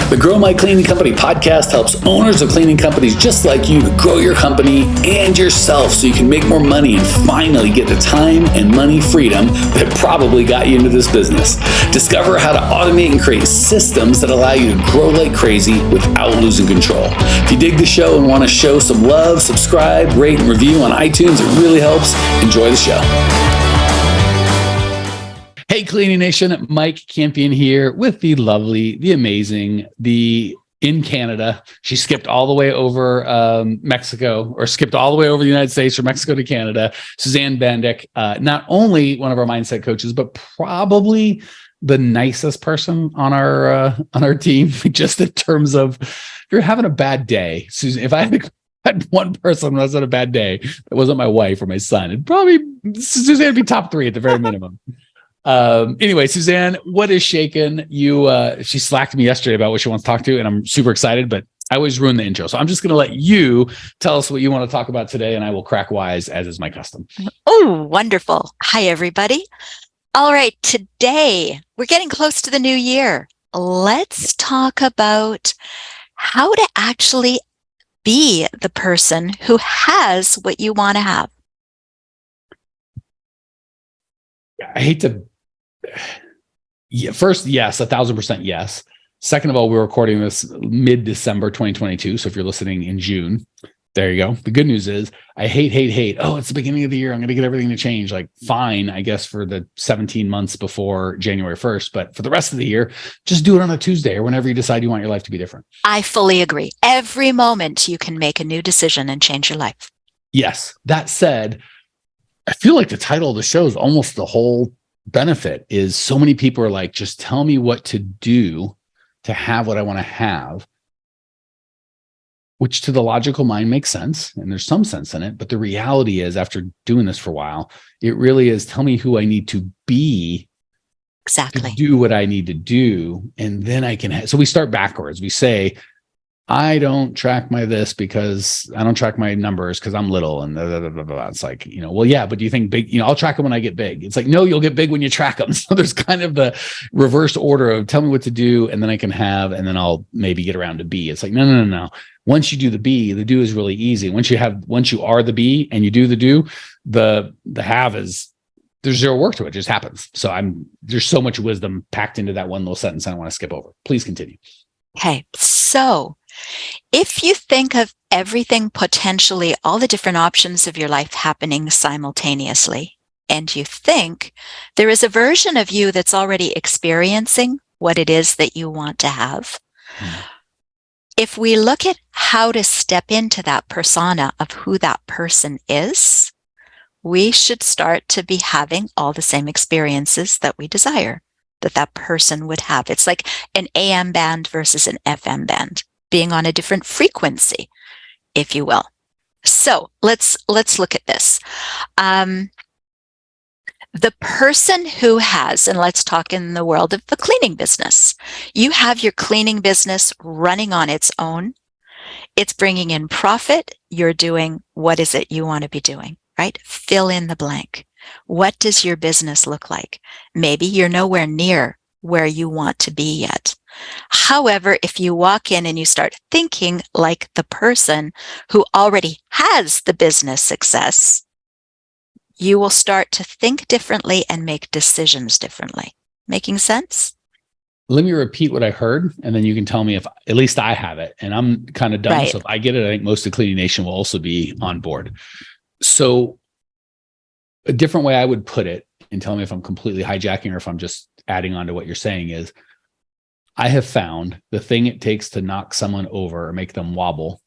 The Grow My Cleaning Company podcast helps owners of cleaning companies just like you to grow your company and yourself so you can make more money and finally get the time and money freedom that probably got you into this business. Discover how to automate and create systems that allow you to grow like crazy without losing control. If you dig the show and want to show some love, subscribe, rate, and review on iTunes. It really helps. Enjoy the show. Hey, Cleaning Nation, Mike Campion here with the lovely, the amazing, the in Canada. She skipped all the way over Mexico, or skipped all the way over the United States, from Mexico to Canada. Suzanne Bandick, not only one of our mindset coaches, but probably the nicest person on our team, just in terms of if you're having a bad day. Susan, if I had one person when I was on a bad day, it wasn't my wife or my son, it'd probably Suzanne would be top 3 at the very minimum. Anyway, Suzanne, what is shaken? She slacked me yesterday about what she wants to talk to, and I'm super excited, but I always ruin the intro. So I'm just going to let you tell us what you want to talk about today, and I will crack wise, as is my custom. Oh, wonderful. Hi, everybody. All right. Today, we're getting close to the new year. Let's talk about how to actually be the person who has what you want to have. I hate to... First, yes, 1,000% yes. Second of all, we're recording this mid-December 2022. So if you're listening in June, there you go. The good news is I hate. Oh, it's the beginning of the year. I'm going to get everything to change. Like, fine, I guess, for the 17 months before January 1st. But for the rest of the year, just do it on a Tuesday or whenever you decide you want your life to be different. I fully agree. Every moment you can make a new decision and change your life. Yes. That said, I feel like the title of the show is almost the whole benefit. Is so many people are like, just tell me what to do to have what I want to have, which to the logical mind makes sense. And there's some sense in it. But the reality is, after doing this for a while, it really is, tell me who I need to be exactly to do what I need to do. And then I can, so we start backwards. We say, I don't track my this because I don't track my numbers because I'm little and blah, blah, blah, blah. It's like, well, yeah, but do you think big, I'll track them when I get big. It's like, no, you'll get big when you track them. So there's kind of the reverse order of tell me what to do and then I can have, and then I'll maybe get around to B. It's like, no. Once you do the B, the do is really easy. Once you are the B and you do the do, the have is, there's zero work to it. It just happens. So there's so much wisdom packed into that one little sentence I don't want to skip over. Please continue. Okay. So if you think of everything potentially, all the different options of your life happening simultaneously, and you think there is a version of you that's already experiencing what it is that you want to have. If we look at how to step into that persona of who that person is, we should start to be having all the same experiences that we desire that person would have. It's like an AM band versus an FM band, being on a different frequency, if you will. So let's look at this. The person who has, and let's talk in the world of the cleaning business. You have your cleaning business running on its own. It's bringing in profit. You're doing what is it you want to be doing, right? Fill in the blank. What does your business look like? Maybe you're nowhere near where you want to be yet. However, if you walk in and you start thinking like the person who already has the business success, you will start to think differently and make decisions differently. Making sense? Let me repeat what I heard, and then you can tell me if at least I have it. And I'm kind of done. Right. So if I get it, I think most of Cleaning Nation will also be on board. So a different way I would put it, and tell me if I'm completely hijacking or if I'm just adding on to what you're saying, is I have found the thing it takes to knock someone over or make them wobble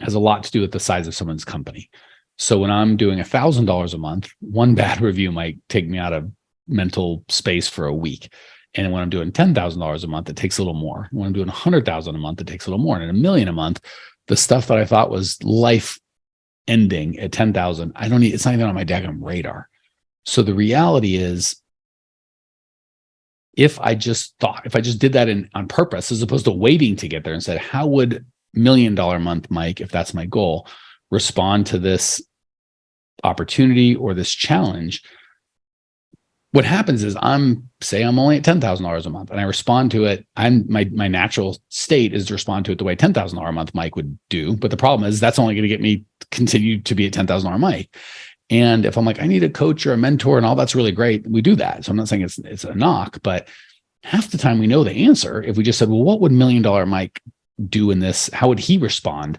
has a lot to do with the size of someone's company. So when I'm doing $1,000 a month, one bad review might take me out of mental space for a week. And when I'm doing $10,000 a month, it takes a little more. When I'm doing $100,000 a month, it takes a little more. And $1 million a month, the stuff that I thought was life ending at 10,000, it's not even on my daggum radar. So the reality is, if I just did that on purpose, as opposed to waiting to get there and said, how would $1 million a month, Mike, if that's my goal, respond to this opportunity or this challenge? what happens is I'm only at $10,000 a month and I respond to it. My natural state is to respond to it the way $10,000 a month Mike would do. But the problem is that's only going to get me continue to be at $10,000 Mike. And if I'm like, I need a coach or a mentor and all that's really great, we do that. So I'm not saying it's a knock, but half the time we know the answer. If we just said, well, what would $1 million Mike do in this? How would he respond?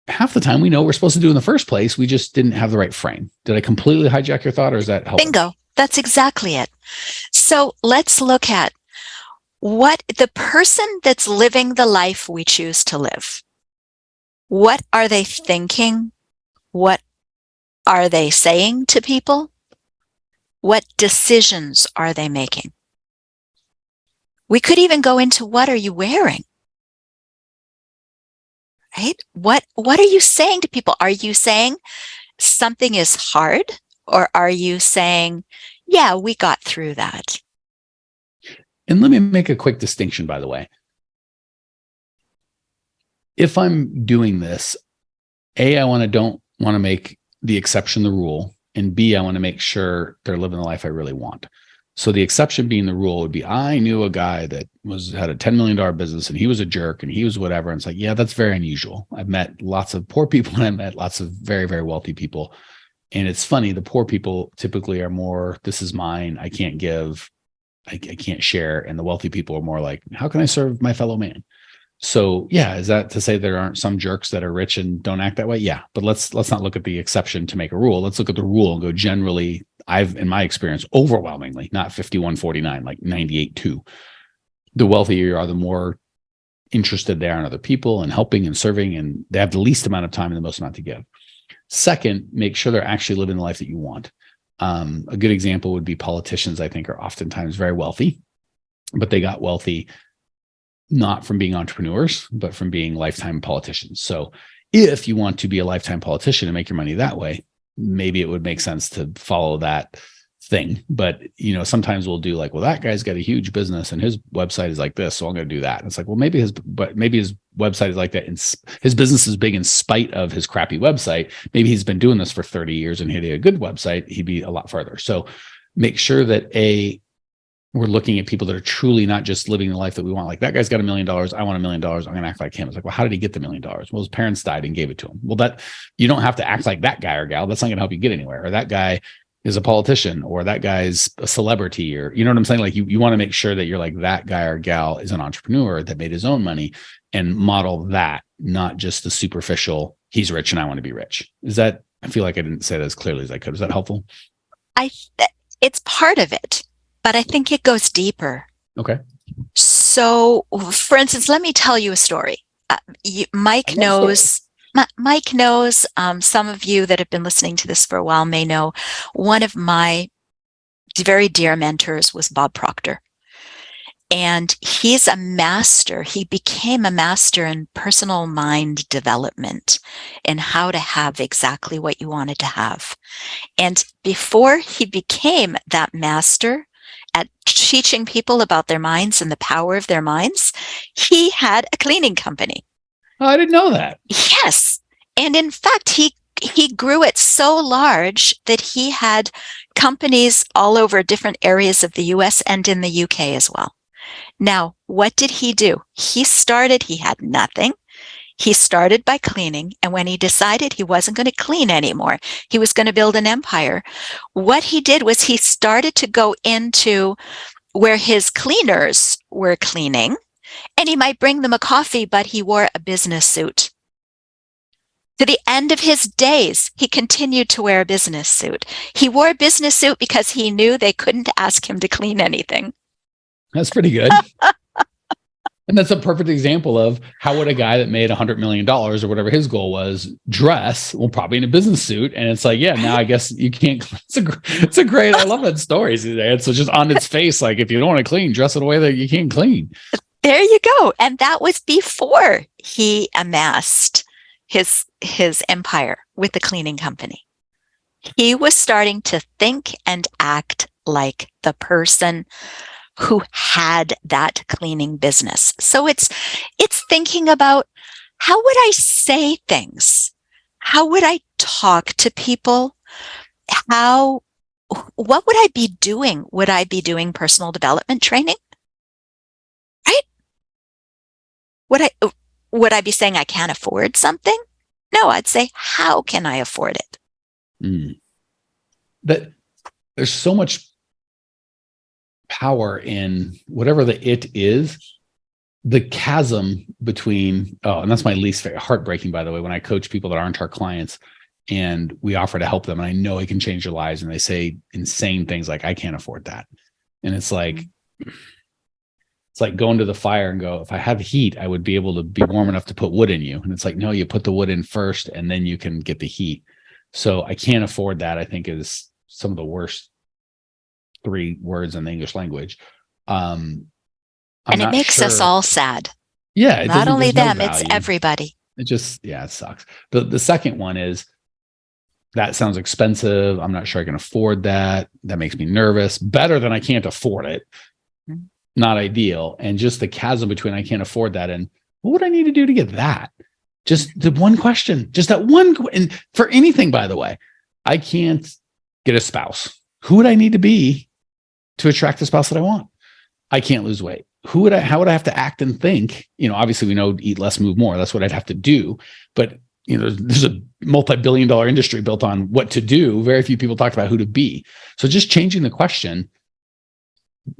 Half the time we know what we're supposed to do in the first place. We just didn't have the right frame. Did I completely hijack your thought, or is that helpful? Bingo. That's exactly it. So let's look at what the person that's living the life we choose to live. What are they thinking? What are they saying to people? What decisions are they making? We could even go into what are you wearing? Right? What are you saying to people? Are you saying something is hard? Or are you saying, yeah, we got through that? And let me make a quick distinction, by the way. If I'm doing this, A, I don't want to make the exception the rule. And B, I want to make sure they're living the life I really want. So the exception being the rule would be, I knew a guy that had a $10 million business and he was a jerk and he was whatever. And it's like, yeah, that's very unusual. I've met lots of poor people and I've met lots of very, very wealthy people. And it's funny, the poor people typically are more, this is mine, I can't give, I can't share. And the wealthy people are more like, how can I serve my fellow man? So yeah, is that to say there aren't some jerks that are rich and don't act that way? Yeah, but let's not look at the exception to make a rule. Let's look at the rule and go generally, in my experience, overwhelmingly, not 51-49, like 98-2. The wealthier you are, the more interested they are in other people and helping and serving, and they have the least amount of time and the most amount to give. Second, make sure they're actually living the life that you want. A good example would be politicians, I think, are oftentimes very wealthy, but they got wealthy not from being entrepreneurs, but from being lifetime politicians. So if you want to be a lifetime politician and make your money that way, maybe it would make sense to follow that thing. But, sometimes we'll do like, well, that guy's got a huge business and his website is like this, so I'm going to do that. And it's like, well, maybe his website is like that. And his business is big in spite of his crappy website. Maybe he's been doing this for 30 years and he had a good website, he'd be a lot further. So make sure that we're looking at people that are truly not just living the life that we want. Like, that guy's got $1 million. I want $1 million. I'm going to act like him. It's like, well, how did he get the $1 million? Well, his parents died and gave it to him. Well, that you don't have to act like that guy or gal. That's not going to help you get anywhere. Or that guy is a politician, or that guy's a celebrity, or you know what I'm saying? Like you want to make sure that you're like, that guy or gal is an entrepreneur that made his own money, and model that, not just the superficial, he's rich and I want to be rich. I feel like I didn't say that as clearly as I could. Is that helpful? It's part of it, but I think it goes deeper. Okay. So, for instance, let me tell you a story. Mike knows. Mike knows. Some of you that have been listening to this for a while may know. One of my very dear mentors was Bob Proctor, and he's a master. He became a master in personal mind development and how to have exactly what you wanted to have. And before he became that master at teaching people about their minds and the power of their minds, he had a cleaning company. Oh, I didn't know that. Yes. And in fact, he grew it so large that he had companies all over different areas of the US and in the UK as well. Now, what did he do? He had nothing. He started by cleaning, and when he decided he wasn't going to clean anymore, he was going to build an empire. What he did was he started to go into where his cleaners were cleaning, and he might bring them a coffee, but he wore a business suit. To the end of his days, he continued to wear a business suit. He wore a business suit because he knew they couldn't ask him to clean anything. That's pretty good. And that's a perfect example of how would a guy that made $100 million or whatever his goal was dress? Well, probably in a business suit. And it's like, yeah, now I guess you can't. It's a great. I love that story. It's just on its face. Like, if you don't want to clean, dress in a way that you can't clean. There you go. And that was before he amassed his empire with the cleaning company. He was starting to think and act like the person who had that cleaning business. So it's thinking about, how would I say things? How would I talk to people? what would I be doing? Would I be doing personal development training? Right? Would I be saying I can't afford something? No, I'd say, how can I afford it? That there's so much power in whatever the it is, the chasm between, and that's my least favorite, heartbreaking, by the way, when I coach people that aren't our clients and we offer to help them and I know it can change their lives and they say insane things like, I can't afford that. And it's like going to the fire and go, if I have heat, I would be able to be warm enough to put wood in you. And it's like, no, you put the wood in first and then you can get the heat. So I can't afford that, I think, is some of the worst 3 words in the English language. And it makes us all sad. Yeah. Not only them, it's everybody. It just, it sucks. The second one is, that sounds expensive. I'm not sure I can afford that. That makes me nervous. Better than I can't afford it. Mm-hmm. Not ideal. And just the chasm between I can't afford that and what would I need to do to get that? Just the one question, just that one. And for anything, by the way, I can't get a spouse. Who would I need to be to attract the spouse that I want? I can't lose weight. How would I have to act and think? Obviously we know eat less, move more. That's what I'd have to do. But there's a multi-billion-dollar industry built on what to do. Very few people talk about who to be. So just changing the question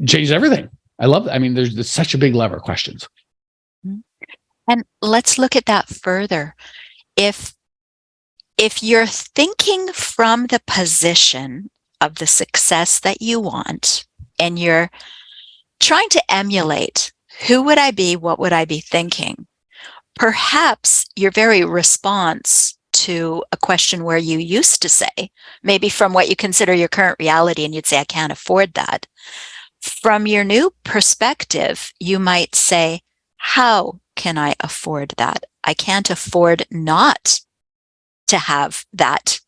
changes everything. I love that. I mean, there's such a big lever, questions. And let's look at that further. If you're thinking from the position of the success that you want, and you're trying to emulate, who would I be? What would I be thinking? Perhaps your very response to a question where you used to say, maybe from what you consider your current reality, and you'd say, I can't afford that. From your new perspective, you might say, how can I afford that? I can't afford not to have that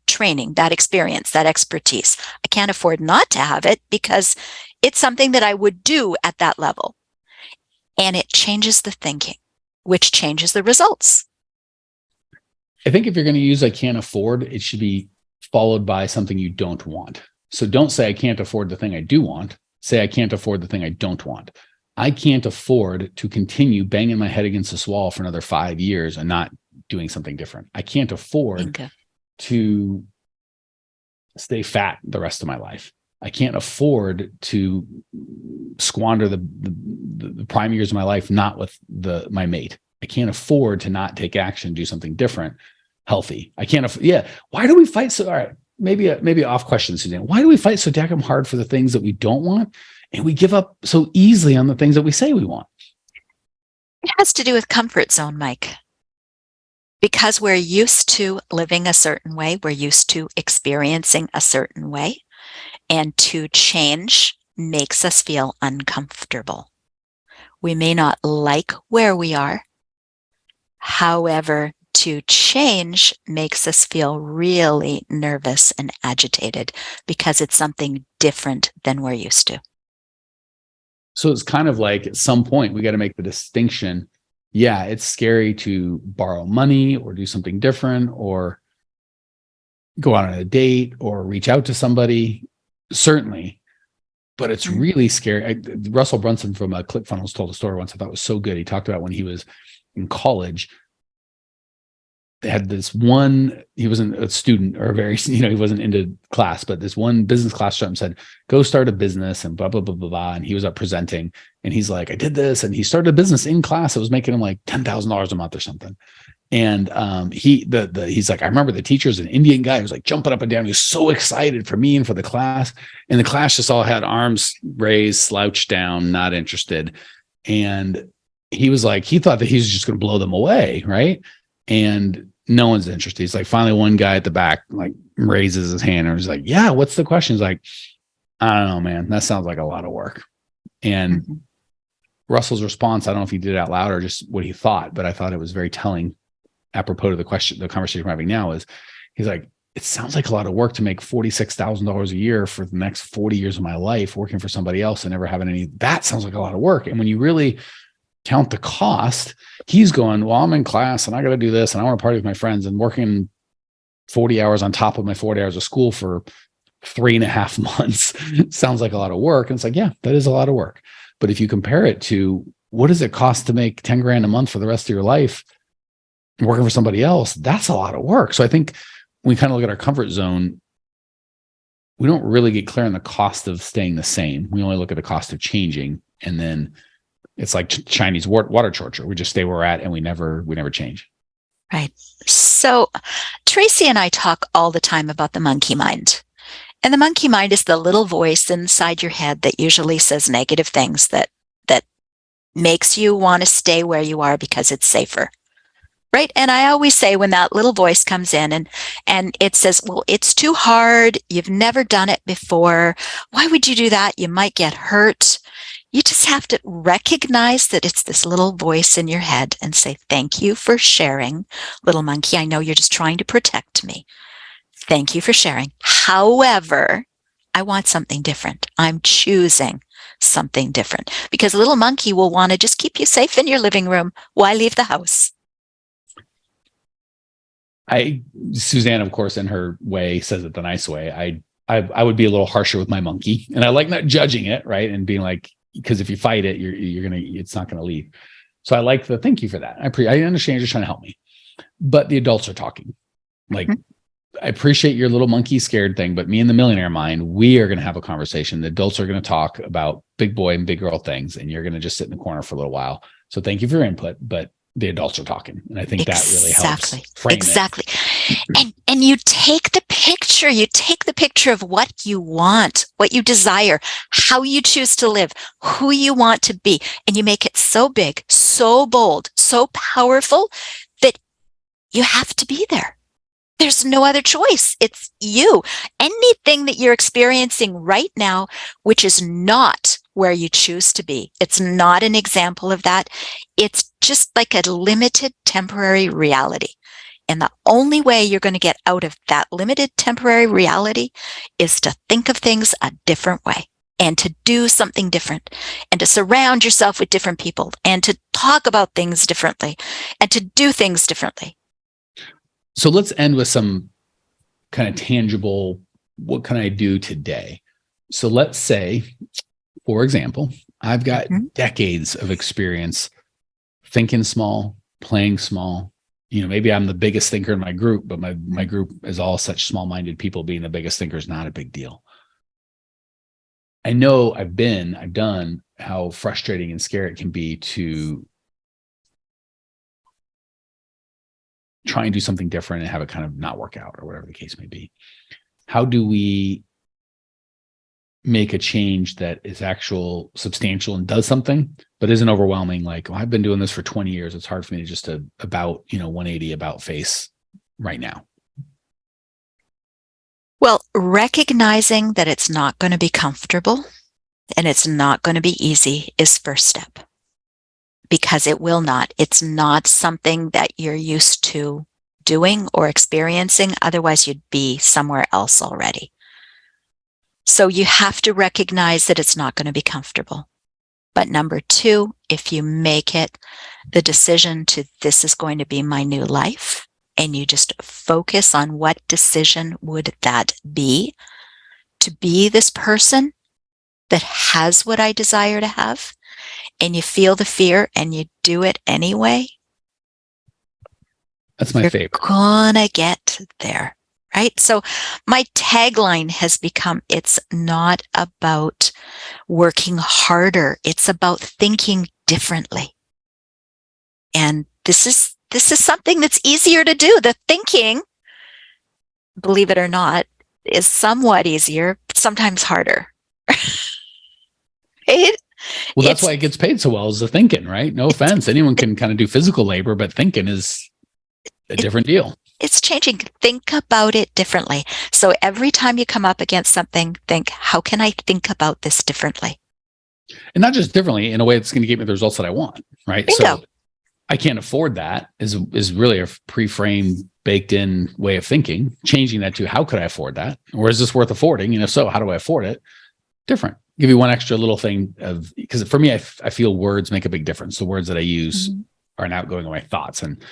training, that experience, that expertise. I can't afford not to have it because it's something that I would do at that level. And it changes the thinking, which changes the results. I think if you're going to use I can't afford, it should be followed by something you don't want. So don't say I can't afford the thing I do want. Say I can't afford the thing I don't want. I can't afford to continue banging my head against this wall for another 5 years and not doing something different. I can't afford to stay fat the rest of my life. I can't afford to squander the prime years of my life not with my mate. I can't afford to not take action, do something different, healthy. I can't. Why do we fight so? All right, maybe off question, Suzanne. Why do we fight so damn hard for the things that we don't want, and we give up so easily on the things that we say we want? It has to do with comfort zone, Mike. Because we're used to living a certain way, we're used to experiencing a certain way, and to change makes us feel uncomfortable. We may not like where we are. However, to change makes us feel really nervous and agitated because it's something different than we're used to. So it's kind of like at some point we got to make the distinction. Yeah, it's scary to borrow money or do something different or go out on a date or reach out to somebody, certainly. But it's really scary. Russell Brunson from ClickFunnels told a story once I thought was so good. He talked about when he was in college, they had this one, he wasn't a student or he wasn't into class, but this one business class said, go start a business and blah, blah, blah, blah, blah. And he was up presenting and he's like, I did this. And he started a business in class. It was making him like $10,000 a month or something. And he's like, I remember the teacher's an Indian guy who was like jumping up and down. He was so excited for me and for the class. And the class just all had arms raised, slouched down, not interested. And he was like, he thought that he was just going to blow them away. Right. And no one's interested. He's like, finally, one guy at the back like raises his hand and he's like, yeah, what's the question? He's like, I don't know, man. That sounds like a lot of work. And Russell's response, I don't know if he did it out loud or just what he thought, but I thought it was very telling apropos to the conversation we're having now is he's like, it sounds like a lot of work to make $46,000 a year for the next 40 years of my life working for somebody else and never having any, that sounds like a lot of work. And when you really count the cost, he's going, well, I'm in class and I got to do this and I want to party with my friends and working 40 hours on top of my 40 hours of school for 3.5 months sounds like a lot of work. And it's like, yeah, that is a lot of work. But if you compare it to what does it cost to make 10 grand a month for the rest of your life working for somebody else, that's a lot of work. So I think when we kind of look at our comfort zone, we don't really get clear on the cost of staying the same. We only look at the cost of changing. And then it's like Chinese water torture. We just stay where we're at and we never change. Right. So Tracy and I talk all the time about the monkey mind. And the monkey mind is the little voice inside your head that usually says negative things that makes you want to stay where you are because it's safer. Right. And I always say when that little voice comes in and it says, well, it's too hard. You've never done it before. Why would you do that? You might get hurt. You just have to recognize that it's this little voice in your head and say, thank you for sharing, little monkey. I know you're just trying to protect me. Thank you for sharing. However, I want something different. I'm choosing something different because a little monkey will want to just keep you safe in your living room. Why leave the house? Suzanne, of course, in her way, says it the nice way. I would be a little harsher with my monkey, and I like not judging it, right? And being like, because if you fight it, it's not gonna leave. So I like the thank you for that. I understand you're just trying to help me, but the adults are talking. Like, I appreciate your little monkey scared thing, but me and the millionaire mind, we are going to have a conversation. The adults are going to talk about big boy and big girl things, and you're going to just sit in the corner for a little while. So thank you for your input, but the adults are talking. And I think that really helps frame it. And you take the picture. You take the picture of what you want, what you desire, how you choose to live, who you want to be. And you make it so big, so bold, so powerful that you have to be there. There's no other choice. It's you. Anything that you're experiencing right now, which is not where you choose to be, it's not an example of that. It's just like a limited temporary reality. And the only way you're going to get out of that limited temporary reality is to think of things a different way and to do something different and to surround yourself with different people and to talk about things differently and to do things differently. So let's end with some kind of tangible, what can I do today? So let's say, for example, I've got decades of experience thinking small, playing small. Maybe I'm the biggest thinker in my group, but my group is all such small-minded people. Being the biggest thinker is not a big deal. I know I've done how frustrating and scary it can be to try and do something different and have it kind of not work out or whatever the case may be. How do we make a change that is actual substantial and does something, but isn't overwhelming? Like, I've been doing this for 20 years. It's hard for me to just 180 about face right now. Well, recognizing that it's not going to be comfortable and it's not going to be easy is first step. Because it will not. It's not something that you're used to doing or experiencing. Otherwise, you'd be somewhere else already. So you have to recognize that it's not going to be comfortable. But number two, if you make it the decision to, this is going to be my new life, and you just focus on what decision would that be, to be this person that has what I desire to have, and you feel the fear and you do it anyway. That's my favorite. You're gonna get there, right? So my tagline has become, it's not about working harder. It's about thinking differently. And this is something that's easier to do. The thinking, believe it or not, is somewhat easier, but sometimes harder. Well, that's why it gets paid so well, is the thinking, right? No offense. Anyone can kind of do physical labor, but thinking is a different deal. It's changing. Think about it differently. So every time you come up against something, think, how can I think about this differently? And not just differently, in a way that's going to get me the results that I want, right? Bingo. So I can't afford that is really a pre-framed, baked in way of thinking. Changing that to, how could I afford that? Or is this worth affording? And if so, how do I afford it? Different. Give you one extra little thing because for me, I feel words make a big difference. The words that I use are an outgoing of my thoughts. And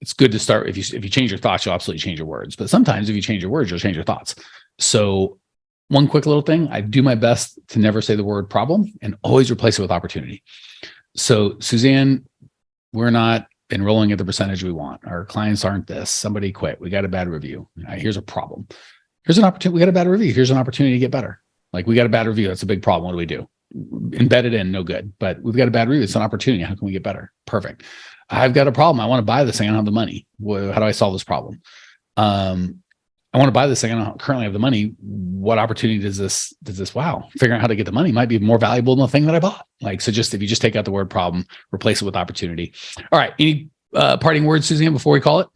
it's good to start. If you change your thoughts, you'll absolutely change your words. But sometimes if you change your words, you'll change your thoughts. So one quick little thing. I do my best to never say the word problem and always replace it with opportunity. So Suzanne, we're not enrolling at the percentage we want. Our clients aren't this. Somebody quit. We got a bad review. Here's a problem. Here's an opportunity. We got a bad review. Here's an opportunity to get better. Like, we got a bad review. That's a big problem. What do we do? Embed it in, no good. But we've got a bad review. It's an opportunity. How can we get better? Perfect. I've got a problem. I want to buy this thing. I don't have the money. How do I solve this problem? I want to buy this thing. I don't currently have the money. What opportunity does this, wow, figuring out how to get the money might be more valuable than the thing that I bought. Like, so just, if you just take out the word problem, replace it with opportunity. All right. Any parting words, Suzanne, before we call it?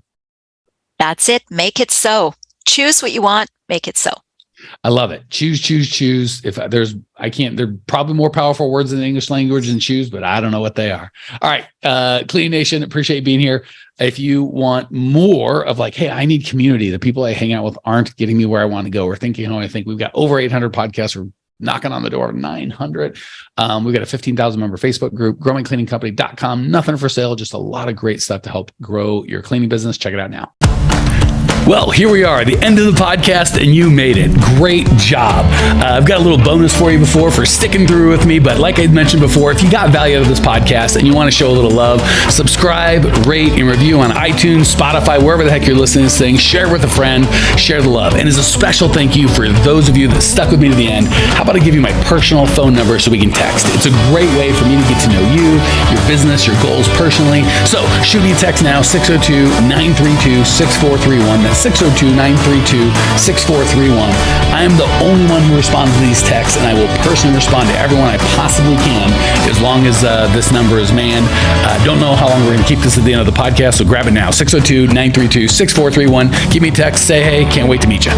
That's it. Make it so. Choose what you want. Make it so. I love it. Choose, choose, choose. If there's, there are probably more powerful words in the English language than choose, but I don't know what they are. All right. Cleaning Nation, appreciate being here. If you want more of like, hey, I need community. The people I hang out with aren't getting me where I want to go or thinking how I think. We've got over 800 podcasts. We're knocking on the door of 900. We've got a 15,000 member Facebook group, growingcleaningcompany.com. Nothing for sale, just a lot of great stuff to help grow your cleaning business. Check it out now. Well, here we are, the end of the podcast, and you made it. Great job. I've got a little bonus for you for sticking through with me. But like I mentioned before, if you got value out of this podcast and you want to show a little love, subscribe, rate, and review on iTunes, Spotify, wherever the heck you're listening to this thing. Share it with a friend. Share the love. And as a special thank you for those of you that stuck with me to the end, how about I give you my personal phone number so we can text? It's a great way for me to get to know you, your business, your goals personally. So shoot me a text now, 602-932-6431. That's 602-932-6431. I am the only one who responds to these texts, and I will personally respond to everyone I possibly can as long as this number is manned. Don't know how long we're going to keep this at the end of the podcast, so grab it now. 602-932-6431. Give me a text. Say hey. Can't wait to meet you.